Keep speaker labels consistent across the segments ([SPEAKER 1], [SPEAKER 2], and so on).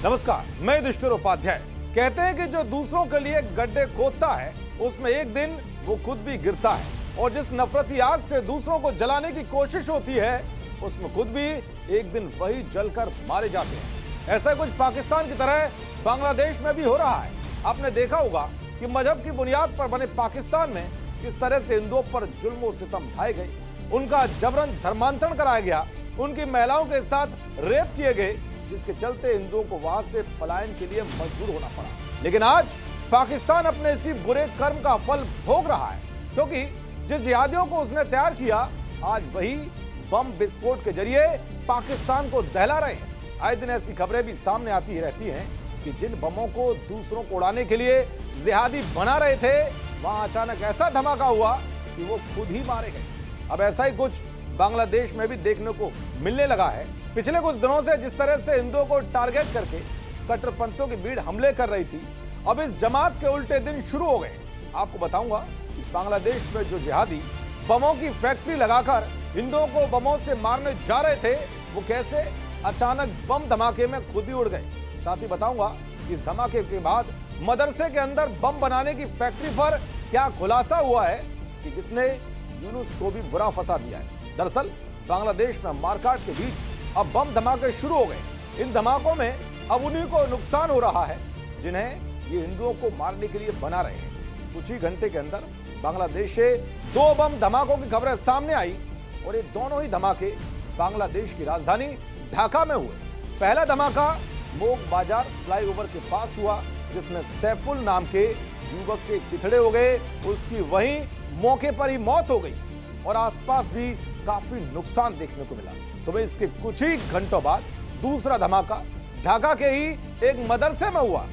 [SPEAKER 1] नमस्कार, मैं युधिष्ठिर उपाध्याय। कहते हैं कि जो दूसरों के लिए गड्ढे खोदता है उसमें एक दिन वो खुद भी गिरता है और जिस नफरती आग से दूसरों को जलाने की कोशिश होती है उसमें खुद भी एक दिन वही जलकर मारे जाते हैं। ऐसा कुछ पाकिस्तान की तरह बांग्लादेश में भी हो रहा है। आपने देखा होगा कि मजहब की बुनियाद पर बने पाकिस्तान में किस तरह से हिंदुओं पर जुल्म और सितम ढाए गए, उनका जबरन धर्मांतरण कराया गया, उनकी महिलाओं के साथ रेप किए गए, जिसके चलते हिंदुओं को वहां से पलायन के लिए मजबूर होना पड़ा। लेकिन आज पाकिस्तान अपने इसी बुरे कर्म का फल भोग रहा है, क्योंकि जिस जिहादियों को उसने तैयार किया आज वही बम विस्फोट के जरिए पाकिस्तान को दहला रहे हैं। आए दिन ऐसी खबरें भी सामने आती रहती हैं कि जिन बमों को दूसरों को उड़ाने के लिए जिहादी बना रहे थे वहां अचानक ऐसा धमाका हुआ कि वो खुद ही मारे गए। अब ऐसा ही कुछ बांग्लादेश में भी देखने को मिलने लगा है। पिछले कुछ दिनों से जिस तरह से हिंदुओं को टारगेट करके कट्टरपंथियों की भीड़ हमले कर रही थी, अब इस जमात के उल्टे दिन शुरू हो गए। आपको बताऊंगा कि बांग्लादेश में जो जिहादी बमों की फैक्ट्री लगाकर हिंदुओं को बमों से मारने जा रहे थे वो कैसे अचानक बम धमाके में खुद ही उड़ गए। साथ ही बताऊंगा इस धमाके के बाद मदरसे के अंदर बम बनाने की फैक्ट्री पर क्या खुलासा हुआ है कि जिसने यूनुस को भी बुरा फंसा दिया है। दरअसल बांग्लादेश में मारकाट के बीच अब बम धमाके शुरू हो गए। इन धमाकों में अब उन्हीं को नुकसान हो रहा है जिन्हें ये हिंदुओं को मारने के लिए बना रहे हैं। कुछ ही घंटे के अंदर बांग्लादेश से 2 बम धमाकों की खबरें सामने आई और ये दोनों ही धमाके बांग्लादेश की राजधानी ढाका में हुए। पहला धमाका मोग बाजार फ्लाईओवर के पास हुआ, जिसमें सैफुल नाम के युवक के चिथड़े हो गए, उसकी वहीं मौके पर ही मौत हो गई और आसपास भी काफी नुकसान देखने को मिला। तो वह इसके कुछ ही घंटों बाद दूसरा धमाका ढाका के ही एक मदरसे में हुआ।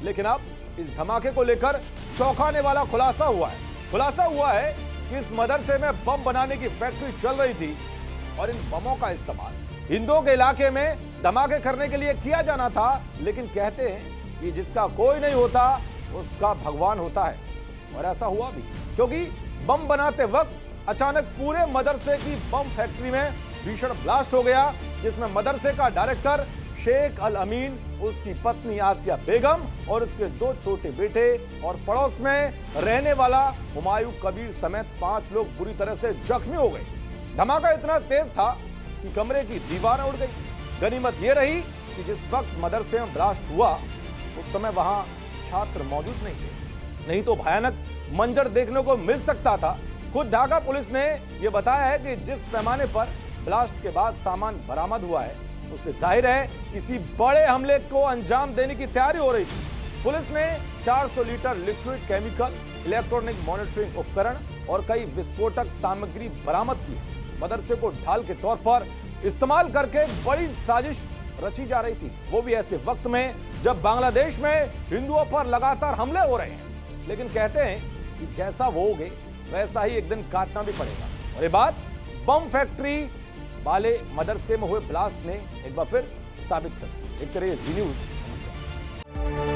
[SPEAKER 1] लेकिन अब इस धमाके को लेकर चौंकाने वाला खुलासा हुआ है। खुलासा हुआ है कि इस मदरसे में बम बनाने की फैक्ट्री चल रही थी और इन बमों का इस्तेमाल हिंदुओं के इलाके में धमाके करने के लिए किया जाना था। लेकिन कहते हैं कि जिसका कोई नहीं होता उसका भगवान होता है और ऐसा हुआ भी, क्योंकि बम बनाते वक्त अचानक पूरे मदरसे की बम फैक्ट्री में भीषण ब्लास्ट हो गया, जिसमें मदरसे का डायरेक्टर शेख अल अमीन, उसकी पत्नी आसिया बेगम और उसके 2 छोटे बेटे और पड़ोस में रहने वाला हुमायूं कबीर समेत 5 लोग बुरी तरह से जख्मी हो गए। धमाका इतना तेज था कि कमरे की दीवारें उड़ गई। गनीमत यह रही कि जिस वक्त मदरसे में ब्लास्ट हुआ उस समय वहां छात्र मौजूद नहीं थे, नहीं तो भयानक मंजर देखने को मिल सकता था। खुद ढाका पुलिस ने यह बताया है कि जिस पैमाने पर ब्लास्ट के बाद सामान बरामद हुआ है उससे जाहिर है किसी बड़े हमले को अंजाम देने की तैयारी हो रही थी। पुलिस ने 400 litre liquid chemical, electronic monitoring उपकरण और कई विस्फोटक सामग्री बरामद की है। मदरसे को ढाल के तौर पर इस्तेमाल करके बड़ी साजिश रची जा रही थी, वो भी ऐसे वक्त में जब बांग्लादेश में हिंदुओं पर लगातार हमले हो रहे हैं। लेकिन कहते हैं कि जैसा वो होगे वैसा ही एक दिन काटना भी पड़ेगा और ये बात बम फैक्ट्री वाले मदरसे में हुए ब्लास्ट ने एक बार फिर साबित कर दी। एक तरह जी न्यूज़। नमस्कार।